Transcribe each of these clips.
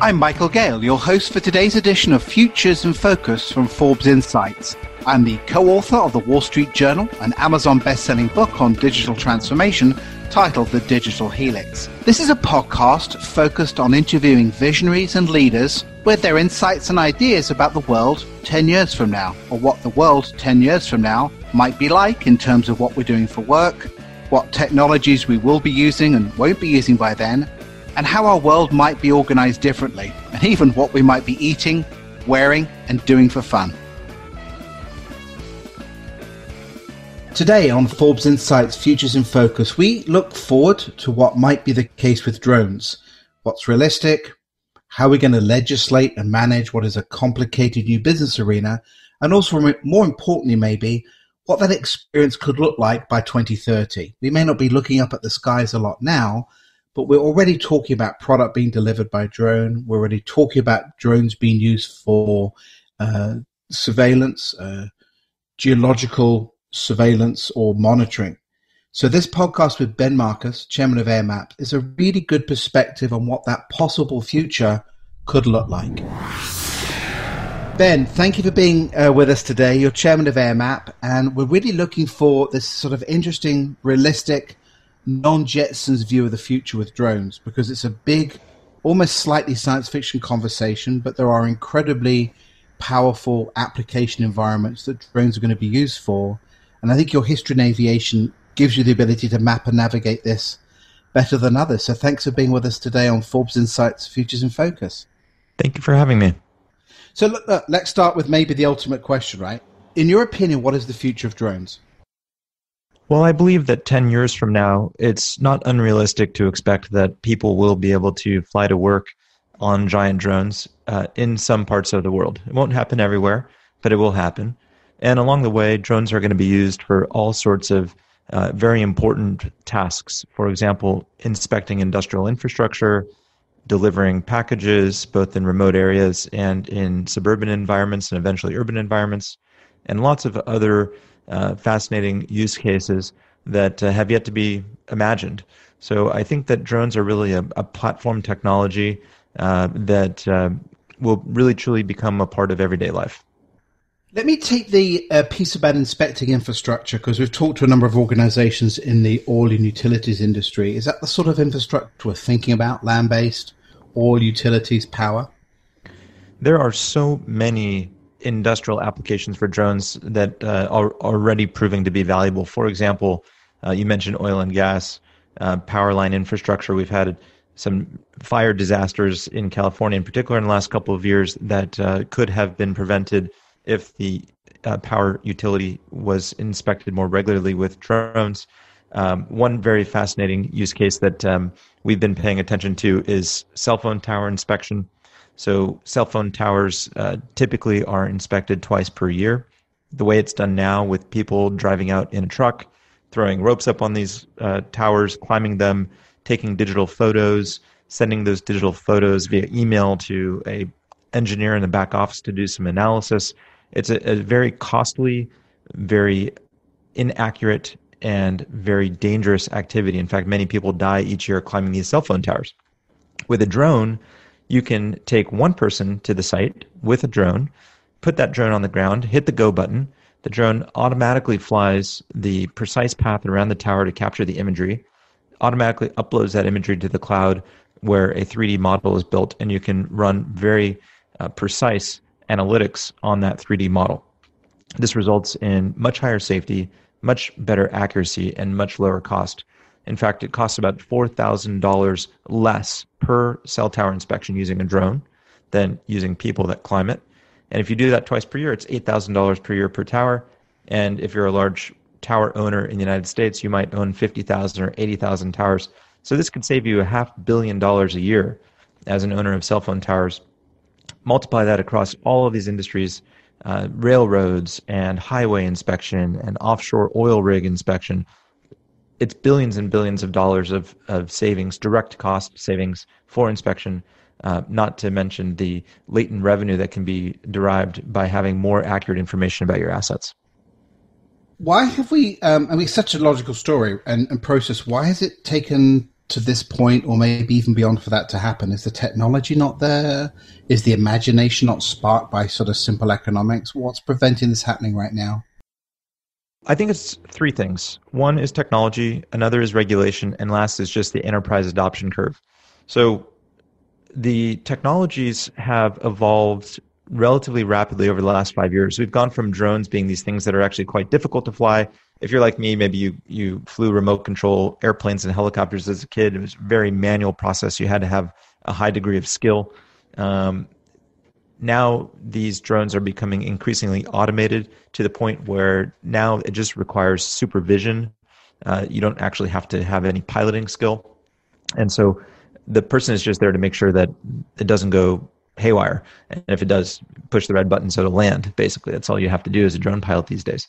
I'm Michael Gale, your host for today's edition of Futures in Focus from Forbes Insights. I'm the co-author of the Wall Street Journal, an Amazon best-selling book on digital transformation titled The Digital Helix. This is a podcast focused on interviewing visionaries and leaders with their insights and ideas about the world 10 years from now, or what the world 10 years from now might be like in terms of what we're doing for work, what technologies we will be using and won't be using by then, and how our world might be organized differently, and even what we might be eating, wearing, and doing for fun. Today on Forbes Insights Futures in Focus, we look forward to what might be the case with drones. What's realistic, how we're going to legislate and manage what is a complicated new business arena, and also, more importantly maybe, what that experience could look like by 2030. We may not be looking up at the skies a lot now, but we're already talking about product being delivered by drone. We're already talking about drones being used for surveillance, geological surveillance or monitoring. So this podcast with Ben Marcus, chairman of AirMap, is a really good perspective on what that possible future could look like. Ben, thank you for being with us today. You're chairman of AirMap, and we're really looking for this sort of interesting, realistic, non-Jetsons view of the future with drones, because it's a big, almost slightly science fiction conversation, but there are incredibly powerful application environments that drones are going to be used for. And I think your history in aviation gives you the ability to map and navigate this better than others. So thanks for being with us today on Forbes Insights Futures in Focus. Thank you for having me. So look, let's start with maybe the ultimate question, right? In your opinion, what is the future of drones? Well, I believe that 10 years from now, it's not unrealistic to expect that people will be able to fly to work on giant drones in some parts of the world. It won't happen everywhere, but it will happen. And along the way, drones are going to be used for all sorts of very important tasks. For example, inspecting industrial infrastructure, delivering packages, both in remote areas and in suburban environments and eventually urban environments, and lots of other fascinating use cases that have yet to be imagined. So I think that drones are really a platform technology that will really truly become a part of everyday life. Let me take the piece about inspecting infrastructure, because we've talked to a number of organizations in the oil and utilities industry. Is that the sort of infrastructure we're thinking about, land-based, oil, utilities, power? There are so many industrial applications for drones that are already proving to be valuable. For example, you mentioned oil and gas, power line infrastructure. We've had some fire disasters in California, in particular in the last couple of years, that could have been prevented if the power utility was inspected more regularly with drones. One very fascinating use case that we've been paying attention to is cell phone tower inspection. So cell phone towers typically are inspected twice per year. The way it's done now, with people driving out in a truck, throwing ropes up on these towers, climbing them, taking digital photos, sending those digital photos via email to a engineer in the back office to do some analysis. It's a very costly, very inaccurate, and very dangerous activity. In fact, many people die each year climbing these cell phone towers. With a drone, you can take one person to the site with a drone, put that drone on the ground, hit the go button. The drone automatically flies the precise path around the tower to capture the imagery, automatically uploads that imagery to the cloud where a 3D model is built, and you can run very precise analytics on that 3D model. This results in much higher safety, much better accuracy, and much lower cost. In fact, it costs about $4,000 less per cell tower inspection using a drone than using people that climb it. And if you do that twice per year, it's $8,000 per year per tower. And if you're a large tower owner in the United States, you might own 50,000 or 80,000 towers. So this could save you $500 million a year as an owner of cell phone towers. Multiply that across all of these industries, railroads and highway inspection and offshore oil rig inspection. It's billions and billions of dollars of savings, direct cost savings for inspection, not to mention the latent revenue that can be derived by having more accurate information about your assets. Why have we, it's such a logical story and process, why has it taken to this point, or maybe even beyond, for that to happen? Is the technology not there? Is the imagination not sparked by sort of simple economics? What's preventing this happening right now? I think it's three things. One is technology, another is regulation, and last is just the enterprise adoption curve. So the technologies have evolved relatively rapidly over the last 5 years. We've gone from drones being these things that are actually quite difficult to fly. If you're like me, maybe you flew remote control airplanes and helicopters as a kid. It was a very manual process. You had to have a high degree of skill. Now these drones are becoming increasingly automated to the point where now it just requires supervision. You don't actually have to have any piloting skill. And so the person is just there to make sure that it doesn't go haywire. And if it does, push the red button so it'll land. Basically, that's all you have to do as a drone pilot these days.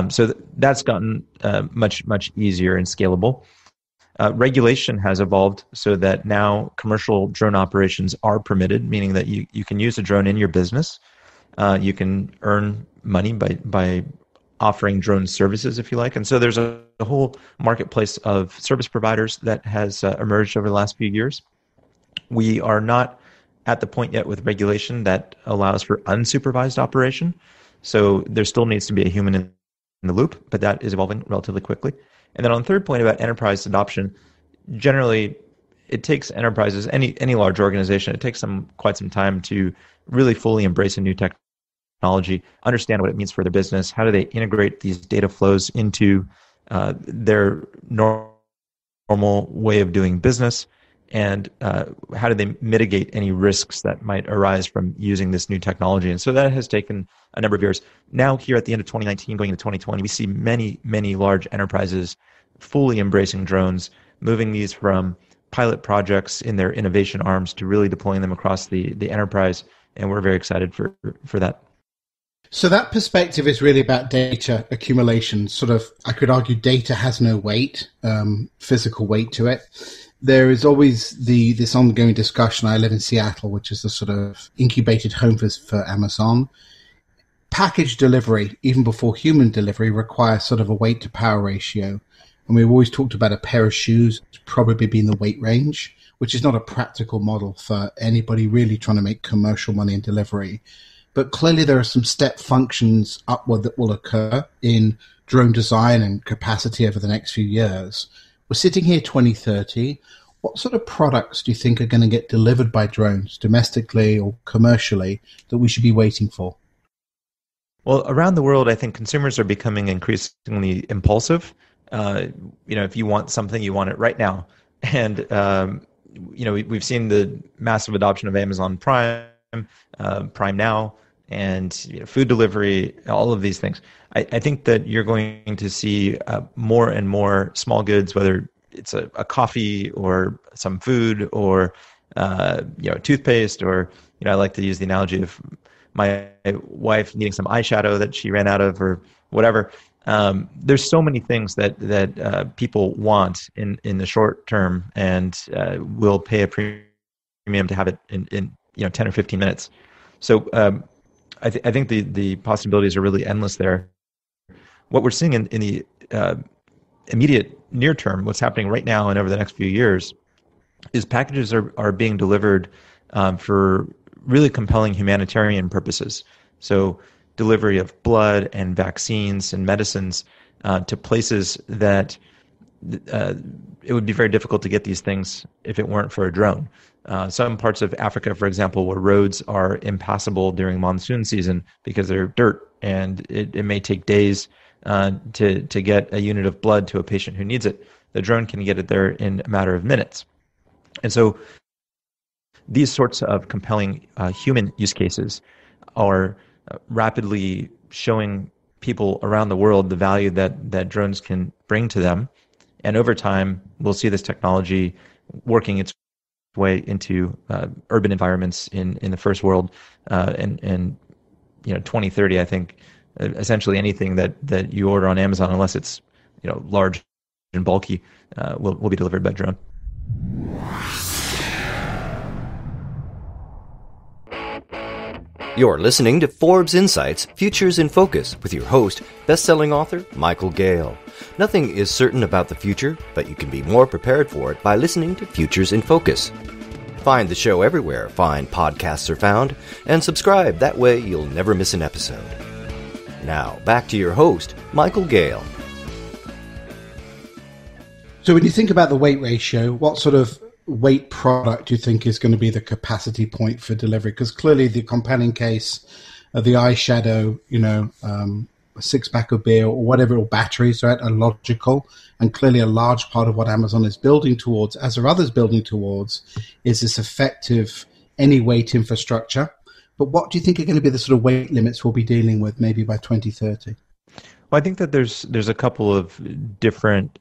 So that's gotten much, much easier and scalable. Regulation has evolved so that now commercial drone operations are permitted, meaning that you can use a drone in your business. You can earn money by offering drone services, if you like. And so there's a whole marketplace of service providers that has emerged over the last few years. We are not at the point yet with regulation that allows for unsupervised operation. So there still needs to be a human in the loop, but that is evolving relatively quickly. And then on the third point about enterprise adoption, generally it takes enterprises, any large organization, it takes them quite some time to really fully embrace a new technology, understand what it means for their business, how do they integrate these data flows into their normal way of doing business, and how do they mitigate any risks that might arise from using this new technology. And so that has taken a number of years. Now here at the end of 2019, going into 2020, we see many, many large enterprises fully embracing drones, moving these from pilot projects in their innovation arms to really deploying them across the enterprise. And we're very excited for that. So that perspective is really about data accumulation. Sort of, I could argue data has no weight, physical weight to it. There is always this ongoing discussion. I live in Seattle, which is the sort of incubated home for Amazon. Package delivery, even before human delivery, requires sort of a weight to power ratio. And we've always talked about a pair of shoes probably being the weight range, which is not a practical model for anybody really trying to make commercial money in delivery. But clearly there are some step functions upward that will occur in drone design and capacity over the next few years. We're sitting here 2030. What sort of products do you think are going to get delivered by drones, domestically or commercially, that we should be waiting for? Well, around the world, I think consumers are becoming increasingly impulsive. If you want something, you want it right now. And, we've seen the massive adoption of Amazon Prime, Prime Now, and food delivery, all of these things. I think that you're going to see more and more small goods, whether it's a coffee or some food or toothpaste, or I like to use the analogy of my wife needing some eyeshadow that she ran out of or whatever. There's so many things that people want in the short term, and will pay a premium to have it in 10 or 15 minutes. So I think the possibilities are really endless there. What we're seeing in the immediate near term, what's happening right now and over the next few years, is packages are being delivered for really compelling humanitarian purposes. So delivery of blood and vaccines and medicines to places that it would be very difficult to get these things if it weren't for a drone. Some parts of Africa, for example, where roads are impassable during monsoon season because they're dirt, and it may take days to get a unit of blood to a patient who needs it. The drone can get it there in a matter of minutes. And so these sorts of compelling human use cases are rapidly showing people around the world the value that drones can bring to them. And over time, we'll see this technology working its way into urban environments in the first world. And 2030, I think, essentially anything that you order on Amazon, unless it's large and bulky, will be delivered by drone. You're listening to Forbes Insights Futures in Focus with your host, best-selling author Michael Gale. Nothing is certain about the future, but you can be more prepared for it by listening to Futures in Focus. Find the show everywhere fine podcasts are found, and subscribe. That way you'll never miss an episode. Now, back to your host, Michael Gale. So when you think about the weight ratio, what sort of weight product do you think is going to be the capacity point for delivery? Because clearly the companion case, the eyeshadow, a six-pack of beer or whatever, or batteries, right, are logical. And clearly a large part of what Amazon is building towards, as are others building towards, is this effective any weight infrastructure. But what do you think are going to be the sort of weight limits we'll be dealing with maybe by 2030? Well, I think that there's a couple of different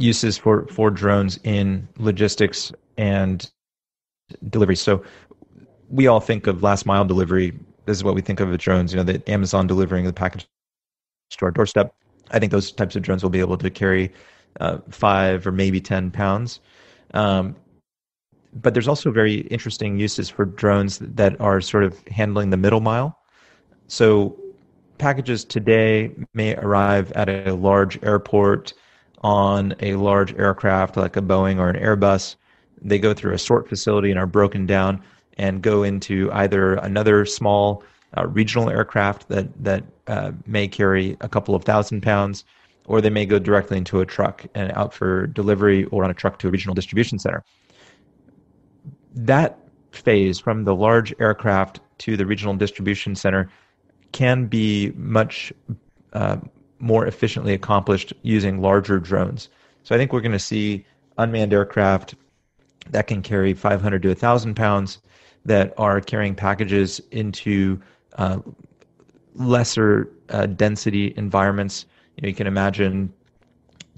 uses for drones in logistics and delivery. So we all think of last mile delivery. This is what we think of with drones, the Amazon delivering the package to our doorstep. I think those types of drones will be able to carry 5 or maybe 10 pounds. But there's also very interesting uses for drones that are sort of handling the middle mile. So packages today may arrive at a large airport on a large aircraft like a Boeing or an Airbus. They go through a sort facility and are broken down and go into either another small regional aircraft that may carry a couple of thousand pounds, or they may go directly into a truck and out for delivery or on a truck to a regional distribution center. That phase from the large aircraft to the regional distribution center can be much more efficiently accomplished using larger drones. So I think we're going to see unmanned aircraft that can carry 500 to 1,000 pounds that are carrying packages into lesser density environments. You can imagine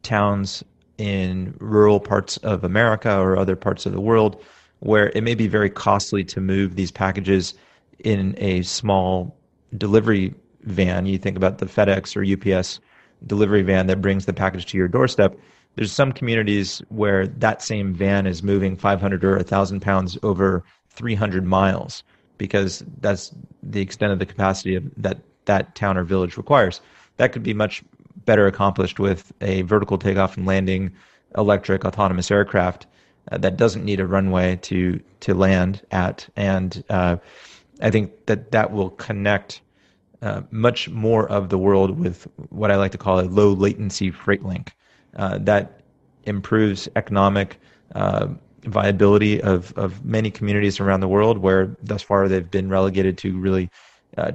towns in rural parts of America or other parts of the world where it may be very costly to move these packages in a small delivery van. You think about the FedEx or UPS delivery van that brings the package to your doorstep. There's some communities where that same van is moving 500 or 1,000 pounds over 300 miles because that's the extent of the capacity of that town or village requires. That could be much better accomplished with a vertical takeoff and landing electric autonomous aircraft that doesn't need a runway to land at. And I think that will connect much more of the world with what I like to call a low latency freight link. That improves economic viability of many communities around the world where thus far they've been relegated to really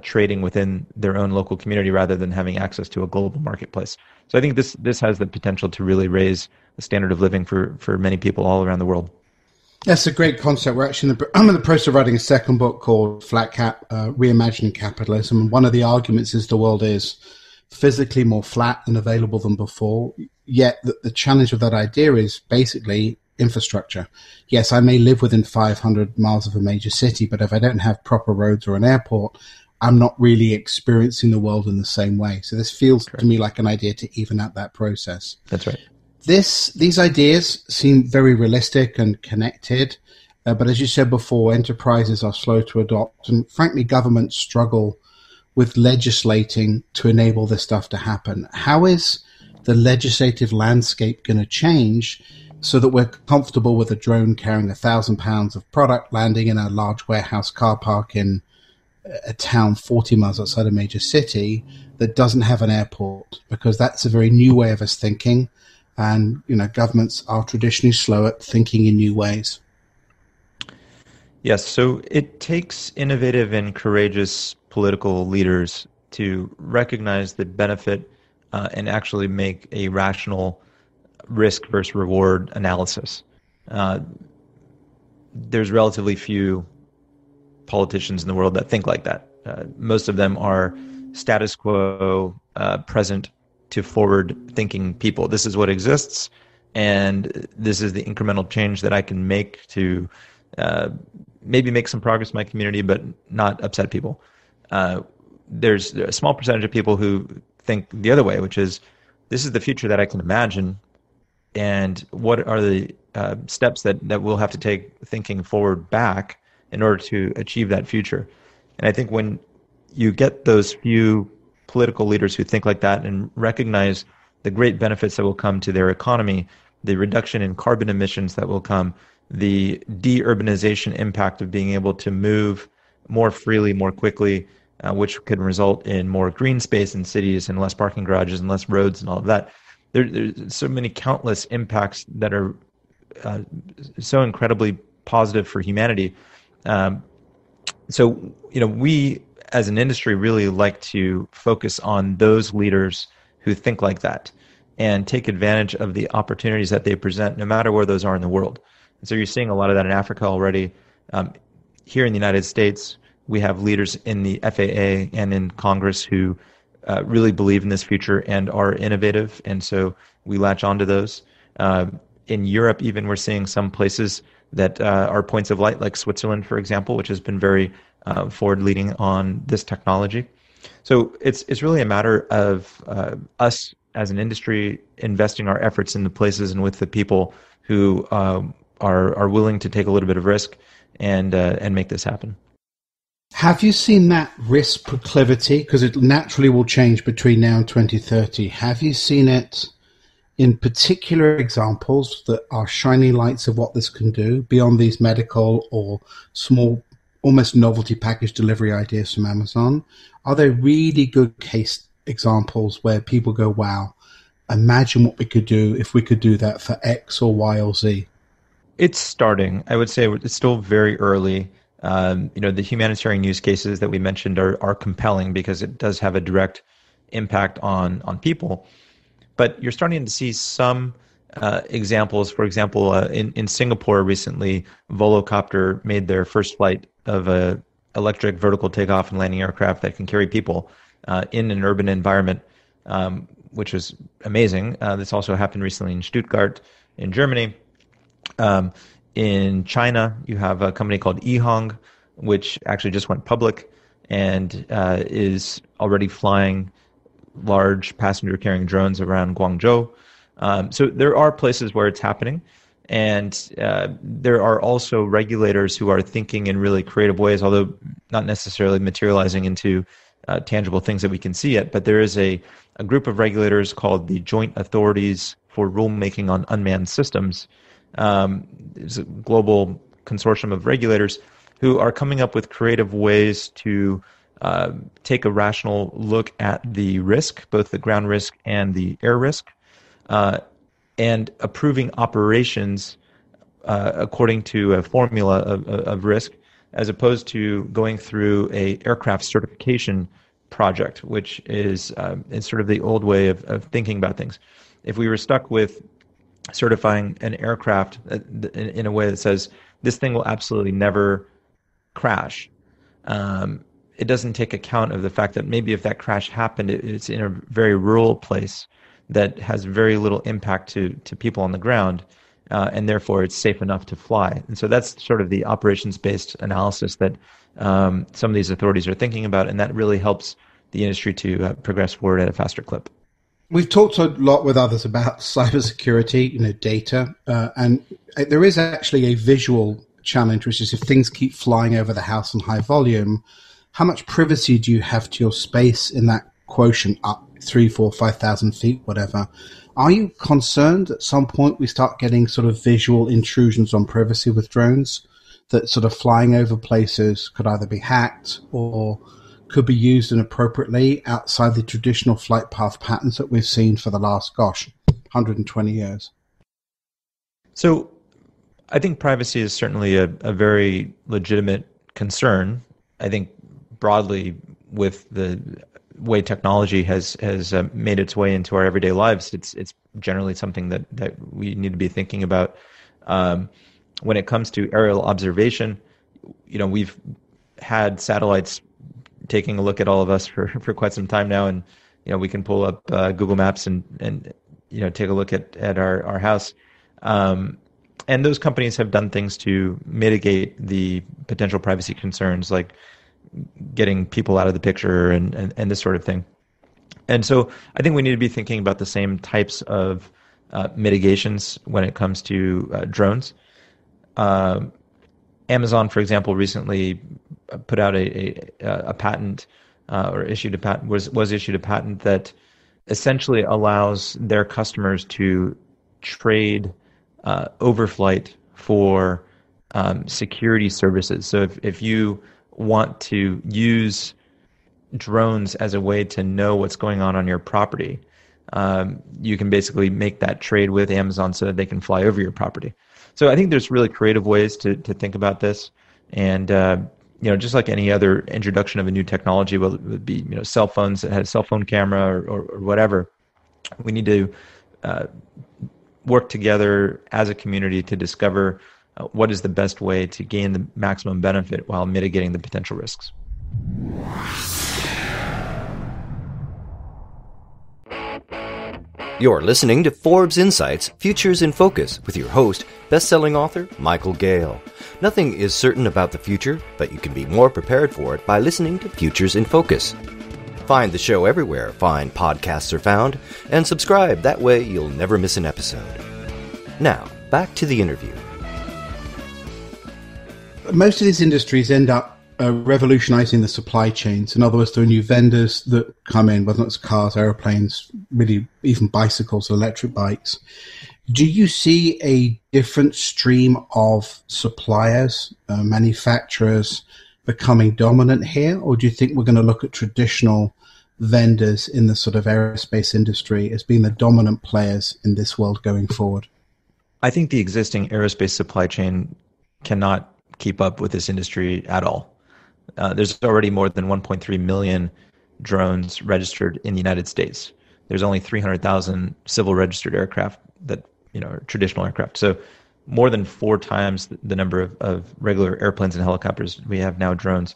trading within their own local community rather than having access to a global marketplace. So I think this has the potential to really raise the standard of living for many people all around the world. That's a great concept. I'm in the process of writing a second book called Flat Cap, Reimagining Capitalism. And one of the arguments is the world is physically more flat and available than before. Yet the challenge of that idea is basically infrastructure. Yes, I may live within 500 miles of a major city, but if I don't have proper roads or an airport, I'm not really experiencing the world in the same way. So this feels to me like an idea to even out that process. That's right. These ideas seem very realistic and connected, but as you said before, enterprises are slow to adopt, and frankly, governments struggle with legislating to enable this stuff to happen. How is the legislative landscape going to change so that we're comfortable with a drone carrying 1,000 pounds of product landing in a large warehouse car park in a town 40 miles outside a major city that doesn't have an airport? Because that's a very new way of us thinking. And, governments are traditionally slow at thinking in new ways. Yes, so it takes innovative and courageous political leaders to recognize the benefit and actually make a rational risk versus reward analysis. There's relatively few politicians in the world that think like that. Most of them are status quo, present to forward-thinking people. This is what exists, and this is the incremental change that I can make to maybe make some progress in my community, but not upset people. There's a small percentage of people who think the other way, which is, this is the future that I can imagine, and what are the steps that we'll have to take thinking forward back in order to achieve that future. And I think when you get those few political leaders who think like that and recognize the great benefits that will come to their economy, the reduction in carbon emissions that will come, the de-urbanization impact of being able to move more freely, more quickly, which could result in more green space in cities and less parking garages and less roads and all of that. There's so many countless impacts that are so incredibly positive for humanity. So, we as an industry really like to focus on those leaders who think like that and take advantage of the opportunities that they present, no matter where those are in the world. And so you're seeing a lot of that in Africa already. Here in the United States, we have leaders in the FAA and in Congress who really believe in this future and are innovative, and so we latch onto those. In Europe, even, we're seeing some places that are points of light, like Switzerland, for example, which has been very forward-leading on this technology. So it's really a matter of us as an industry investing our efforts in the places and with the people who are willing to take a little bit of risk and make this happen. Have you seen that risk proclivity? Because it naturally will change between now and 2030. Have you seen it in particular examples that are shining lights of what this can do beyond these medical or small, almost novelty package delivery ideas from Amazon? Are there really good case examples where people go, wow, imagine what we could do if we could do that for X or Y or Z? It's starting. I would say it's still very early. The humanitarian use cases that we mentioned are compelling because it does have a direct impact on people. But you're starting to see some examples. For example, in Singapore recently, Volocopter made their first flight of a electric vertical takeoff and landing aircraft that can carry people in an urban environment, which was amazing. This also happened recently in Stuttgart, in Germany. In China, you have a company called Ehong, which actually just went public and is already flying large passenger-carrying drones around Guangzhou. So there are places where it's happening, and there are also regulators who are thinking in really creative ways, although not necessarily materializing into tangible things that we can see yet. But there is a group of regulators called the Joint Authorities for Rulemaking on Unmanned Systems. There's a global consortium of regulators who are coming up with creative ways to take a rational look at the risk, both the ground risk and the air risk, and approving operations according to a formula of risk, as opposed to going through a aircraft certification project, which is sort of the old way of thinking about things. If we were stuck with certifying an aircraft in a way that says this thing will absolutely never crash, it doesn't take account of the fact that maybe if that crash happened, it's in a very rural place that has very little impact to people on the ground, and therefore it's safe enough to fly. And so that's sort of the operations-based analysis that some of these authorities are thinking about, and that really helps the industry to progress forward at a faster clip. We've talked a lot with others about cybersecurity, data, and there is actually a visual challenge, which is if things keep flying over the house in high volume, how much privacy do you have to your space in that quotient up 3, 4, 5,000 feet, whatever? Are you concerned at some point we start getting sort of visual intrusions on privacy with drones that sort of flying over places could either be hacked or could be used inappropriately outside the traditional flight path patterns that we've seen for the last, 120 years? So I think privacy is certainly a very legitimate concern. I think broadly with the way technology has made its way into our everyday lives, it's generally something that we need to be thinking about. When it comes to aerial observation, we've had satellites taking a look at all of us for quite some time now, and we can pull up Google Maps and take a look at our house. And those companies have done things to mitigate the potential privacy concerns, like getting people out of the picture and this sort of thing. And so I think we need to be thinking about the same types of mitigations when it comes to drones. Amazon, for example, recently put out a patent or issued a patent was issued a patent that essentially allows their customers to trade overflight for security services. So if you want to use drones as a way to know what's going on your property, you can basically make that trade with Amazon so that they can fly over your property. So I think there's really creative ways to think about this, and just like any other introduction of a new technology, whether it would be cell phones that had a cell phone camera or whatever, we need to work together as a community to discover what is the best way to gain the maximum benefit while mitigating the potential risks. You're listening to Forbes Insights Futures in Focus with your host, best-selling author Michael Gale. Nothing is certain about the future, but you can be more prepared for it by listening to Futures in Focus. Find the show everywhere fine podcasts are found, and subscribe. That way you'll never miss an episode. Now, back to the interview. Most of these industries end up revolutionizing the supply chains. In other words, there are new vendors that come in, whether it's cars, airplanes, really even bicycles, electric bikes. Do you see a different stream of suppliers, manufacturers becoming dominant here? Or do you think we're going to look at traditional vendors in the sort of aerospace industry as being the dominant players in this world going forward? I think the existing aerospace supply chain cannot keep up with this industry at all. There's already more than 1.3 million drones registered in the United States. There's only 300,000 civil registered aircraft that are traditional aircraft. So more than 4 times the number of regular airplanes and helicopters we have now drones.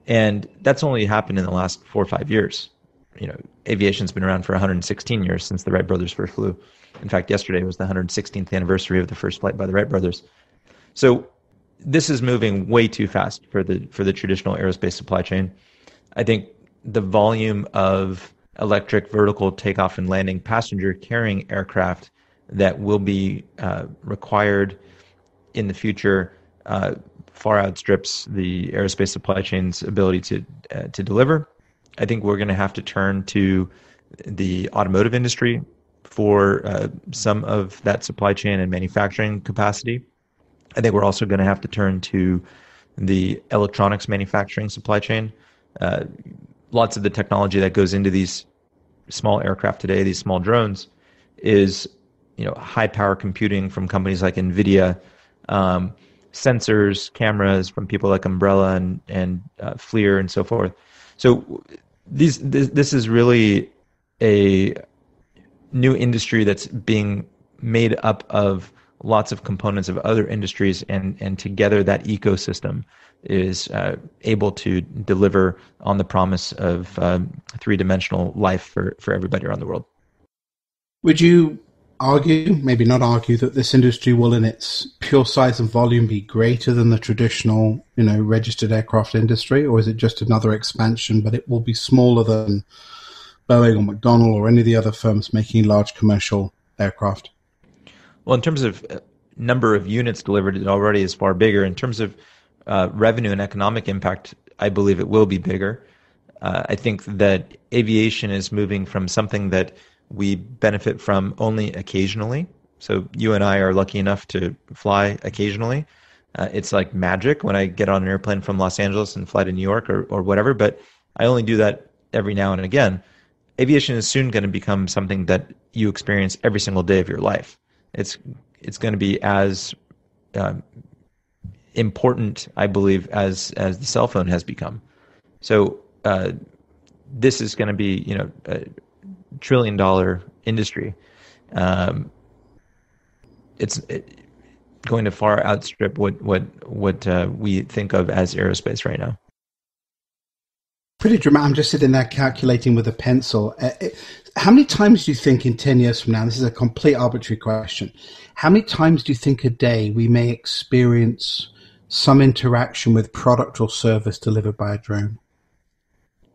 And that's only happened in the last 4 or 5 years. Aviation's been around for 116 years since the Wright brothers first flew. In fact, yesterday was the 116th anniversary of the first flight by the Wright brothers. So this is moving way too fast for the traditional aerospace supply chain. I think the volume of electric vertical takeoff and landing passenger carrying aircraft that will be required in the future far outstrips the aerospace supply chain's ability to deliver. I think we're going to have to turn to the automotive industry for some of that supply chain and manufacturing capacity. I think we're also going to have to turn to the electronics manufacturing supply chain. Lots of the technology that goes into these small aircraft today, these small drones, is high power computing from companies like NVIDIA, sensors, cameras from people like Umbrella and FLIR and so forth. So this is really a new industry that's being made up of lots of components of other industries, and together that ecosystem is able to deliver on the promise of three-dimensional life for everybody around the world. Would you argue, maybe not argue, that this industry will in its pure size and volume be greater than the traditional, registered aircraft industry, or is it just another expansion, but it will be smaller than Boeing or McDonnell or any of the other firms making large commercial aircraft? Well, in terms of number of units delivered, it already is far bigger. In terms of revenue and economic impact, I believe it will be bigger. I think that aviation is moving from something that we benefit from only occasionally. So you and I are lucky enough to fly occasionally. It's like magic when I get on an airplane from Los Angeles and fly to New York or whatever, but I only do that every now and again. Aviation is soon going to become something that you experience every single day of your life. It's going to be as important, I believe, as the cell phone has become. So this is going to be a $1 trillion industry. It's going to far outstrip what we think of as aerospace right now. Pretty dramatic. I'm just sitting there calculating with a pencil. How many times do you think in 10 years from now, this is a complete arbitrary question, how many times do you think a day we may experience some interaction with product or service delivered by a drone?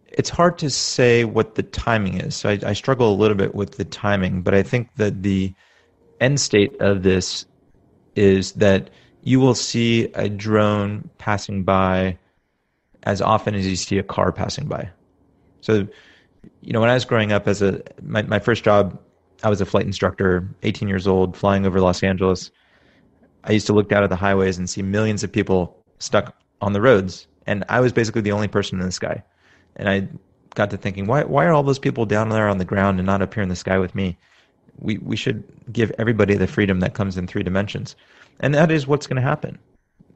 It's hard to say what the timing is. So I struggle a little bit with the timing, but I think that the end state of this is that you will see a drone passing by as often as you see a car passing by. So, when I was growing up my first job, I was a flight instructor, 18 years old, flying over Los Angeles. I used to look down at the highways and see millions of people stuck on the roads. And I was basically the only person in the sky. And I got to thinking, why are all those people down there on the ground and not up here in the sky with me? We should give everybody the freedom that comes in 3 dimensions. And that is what's going to happen.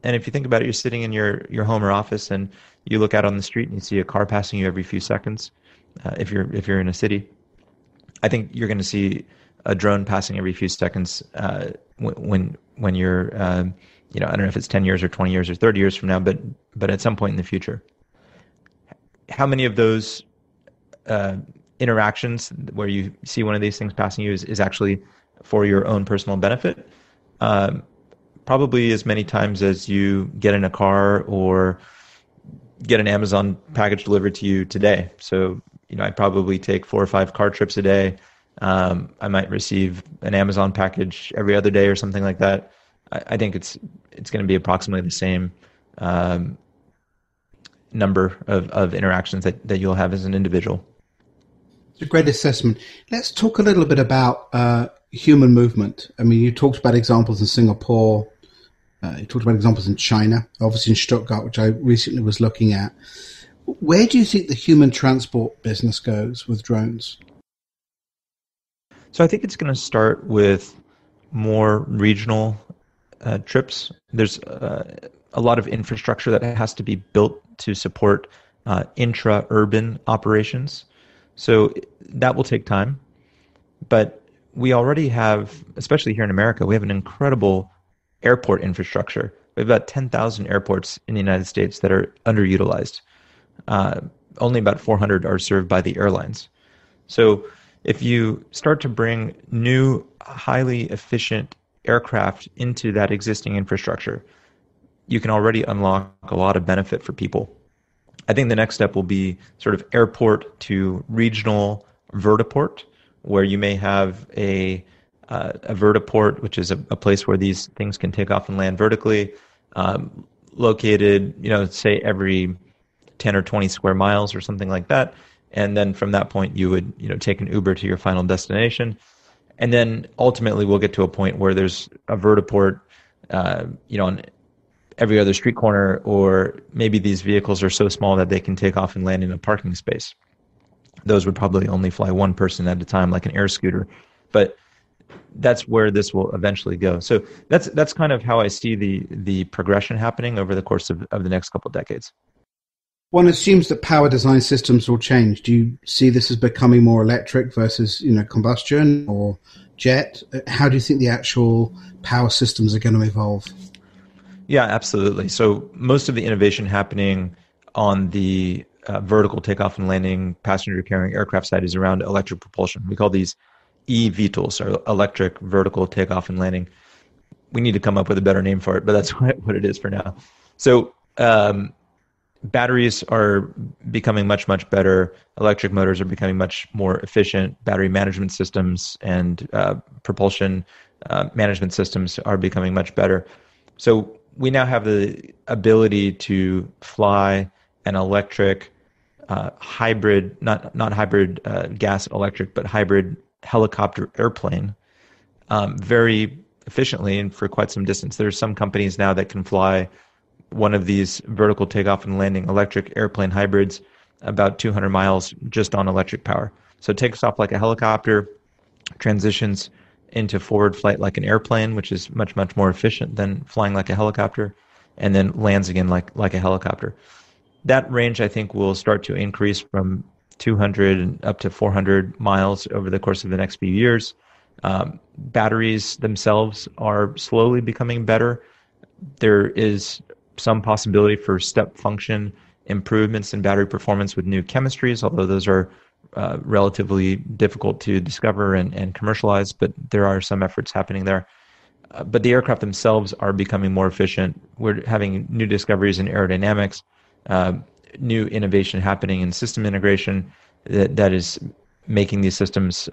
And if you think about it, you're sitting in your home or office and you look out on the street and you see a car passing you every few seconds. If you're in a city, I think you're going to see a drone passing every few seconds when you're I don't know if it's 10 years or 20 years or 30 years from now, but at some point in the future. How many of those interactions where you see one of these things passing you is actually for your own personal benefit? Probably as many times as you get in a car or get an Amazon package delivered to you today. So, I probably take 4 or 5 car trips a day. I might receive an Amazon package every other day or something like that. I think it's going to be approximately the same number of interactions that you'll have as an individual. It's a great assessment. Let's talk a little bit about human movement. I mean, you talked about examples in Singapore. You talked about examples in China, obviously in Stuttgart, which I recently was looking at. Where do you think the human transport business goes with drones? So I think it's going to start with more regional trips. There's a lot of infrastructure that has to be built to support intra-urban operations. So that will take time. But we already have, especially here in America, we have an incredible airport infrastructure. We have about 10,000 airports in the United States that are underutilized. Only about 400 are served by the airlines. So if you start to bring new, highly efficient aircraft into that existing infrastructure, you can already unlock a lot of benefit for people. I think the next step will be sort of airport to regional vertiport, where you may have a vertiport, which is a place where these things can take off and land vertically, located, say every 10 or 20 square miles or something like that. And then from that point, you would, take an Uber to your final destination. And then ultimately we'll get to a point where there's a vertiport, on every other street corner, or maybe these vehicles are so small that they can take off and land in a parking space. Those would probably only fly one person at a time, like an air scooter. But that's where this will eventually go. So that's kind of how I see the progression happening over the course of the next couple of decades. One assumes that power design systems will change. Do you see this as becoming more electric versus, combustion or jet? How do you think the actual power systems are going to evolve? Yeah, absolutely. So most of the innovation happening on the vertical takeoff and landing passenger carrying aircraft side is around electric propulsion. We call these eVTOLs, or electric vertical takeoff and landing. We need to come up with a better name for it, but that's what it is for now. So batteries are becoming much, much better. Electric motors are becoming much more efficient. Battery management systems and propulsion management systems are becoming much better. So we now have the ability to fly an electric hybrid, not hybrid gas electric, but hybrid helicopter airplane very efficiently and for quite some distance. There's some companies now that can fly one of these vertical takeoff and landing electric airplane hybrids about 200 miles just on electric power. So it takes off like a helicopter, transitions into forward flight like an airplane, which is much, much more efficient than flying like a helicopter, and then lands again like a helicopter. That range, I think, will start to increase from 200 up to 400 miles over the course of the next few years. Batteries themselves are slowly becoming better. There is some possibility for step function improvements in battery performance with new chemistries, although those are relatively difficult to discover and commercialize, but there are some efforts happening there. But the aircraft themselves are becoming more efficient. We're having new discoveries in aerodynamics, new innovation happening in system integration that is making these systems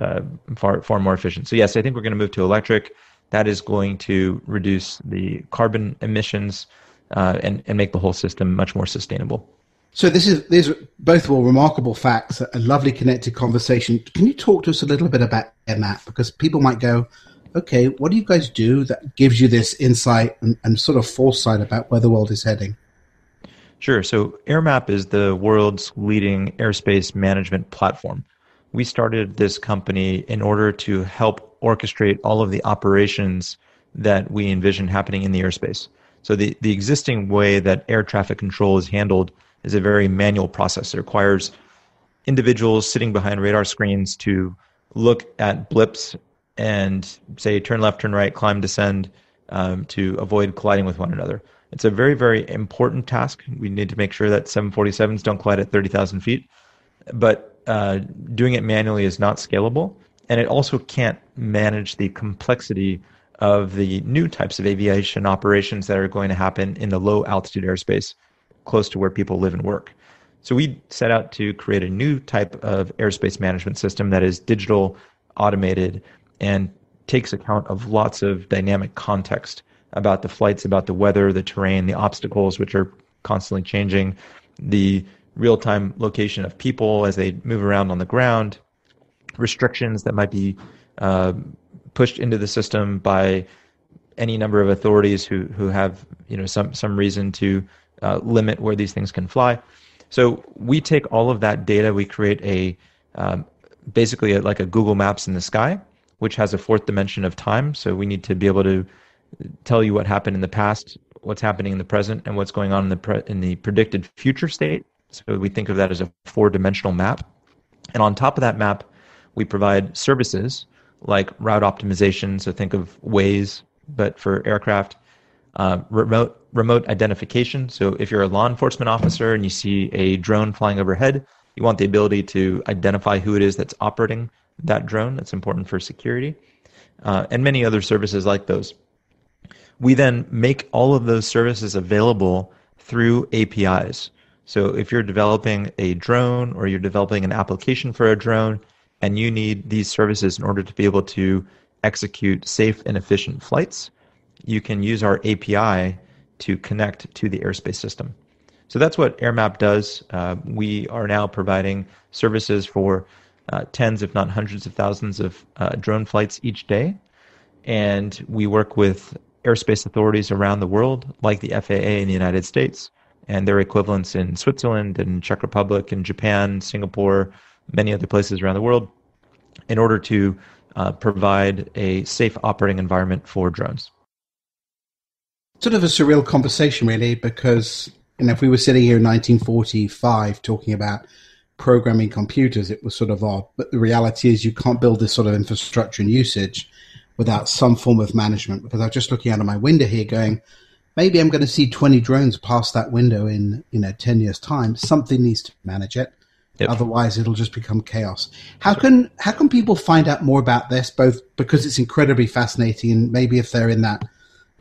far more efficient. So yes, I think we're going to move to electric. that is going to reduce the carbon emissions and make the whole system much more sustainable. So these are both were remarkable facts, a lovely connected conversation. Can you talk to us a little bit about AirMap? Because people might go, okay, what do you guys do that gives you this insight and sort of foresight about where the world is heading? Sure. So AirMap is the world's leading airspace management platform. We started this company in order to help orchestrate all of the operations that we envision happening in the airspace. So the existing way that air traffic control is handled is a very manual process. It requires individuals sitting behind radar screens to look at blips and say turn left, turn right, climb, descend to avoid colliding with one another. It's a very, very important task. We need to make sure that 747s don't collide at 30,000 feet. But doing it manually is not scalable. And it also can't manage the complexity of the new types of aviation operations that are going to happen in the low altitude airspace close to where people live and work. So we set out to create a new type of airspace management system that is digital, automated, and takes account of lots of dynamic context about the flights, about the weather, the terrain, the obstacles, which are constantly changing, the real-time location of people as they move around on the ground, restrictions that might be pushed into the system by any number of authorities who have some reason to limit where these things can fly. So we take all of that data, we create basically like a Google Maps in the sky, which has a fourth dimension of time. So we need to be able to tell you what happened in the past, what's happening in the present, and what's going on in the predicted future state. So we think of that as a four-dimensional map. And on top of that map, we provide services like route optimization. So think of Waze, but for aircraft. Remote identification. So if you're a law enforcement officer and you see a drone flying overhead, you want the ability to identify who it is that's operating that drone. That's important for security. And many other services like those. We then make all of those services available through APIs. So if you're developing a drone or you're developing an application for a drone and you need these services in order to be able to execute safe and efficient flights, you can use our API to connect to the airspace system. So that's what AirMap does. We are now providing services for tens, if not hundreds of thousands of drone flights each day. And we work with airspace authorities around the world, like the FAA in the United States, and their equivalents in Switzerland and Czech Republic and Japan, Singapore, many other places around the world, in order to provide a safe operating environment for drones. Sort of a surreal conversation, really, because if we were sitting here in 1945 talking about programming computers, it was sort of odd. But the reality is you can't build this sort of infrastructure and usage without some form of management, because I was just looking out of my window here going, maybe I'm going to see 20 drones past that window in 10 years' time. Something needs to manage it. Yep. Otherwise, it'll just become chaos. How can people find out more about this, both because it's incredibly fascinating and maybe if they're in that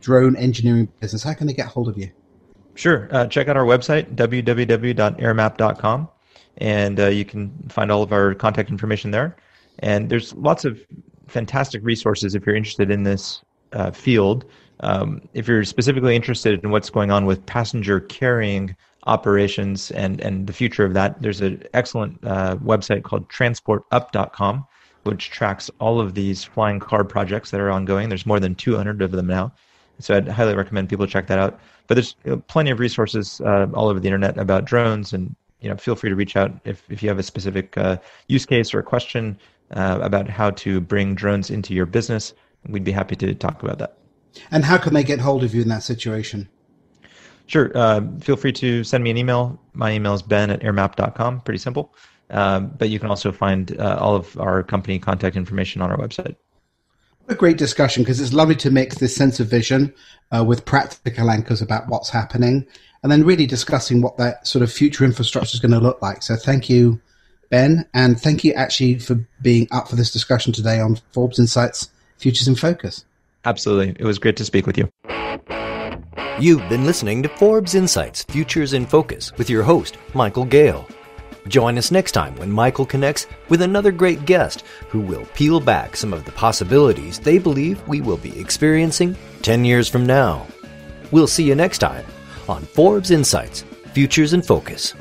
drone engineering business, how can they get hold of you? Sure. Check out our website, www.airmap.com, and you can find all of our contact information there. And there's lots of fantastic resources if you're interested in this field. If you're specifically interested in what's going on with passenger carrying operations and the future of that, there's an excellent website called transportup.com, which tracks all of these flying car projects that are ongoing. There's more than 200 of them now. So I'd highly recommend people check that out. But there's plenty of resources all over the internet about drones, and feel free to reach out if you have a specific use case or a question about how to bring drones into your business. We'd be happy to talk about that. And how can they get hold of you in that situation? Sure. Feel free to send me an email. My email is ben@airmap.com. Pretty simple. But you can also find all of our company contact information on our website. A great discussion, because it's lovely to mix this sense of vision with practical anchors about what's happening, and then really discussing what that sort of future infrastructure is going to look like. So thank you, Ben, and thank you actually for being up for this discussion today on Forbes Insights Futures in Focus. Absolutely. It was great to speak with you. You've been listening to Forbes Insights Futures in Focus with your host, Michael Gale. Join us next time when Michael connects with another great guest who will peel back some of the possibilities they believe we will be experiencing 10 years from now. We'll see you next time on Forbes Insights, Futures in Focus.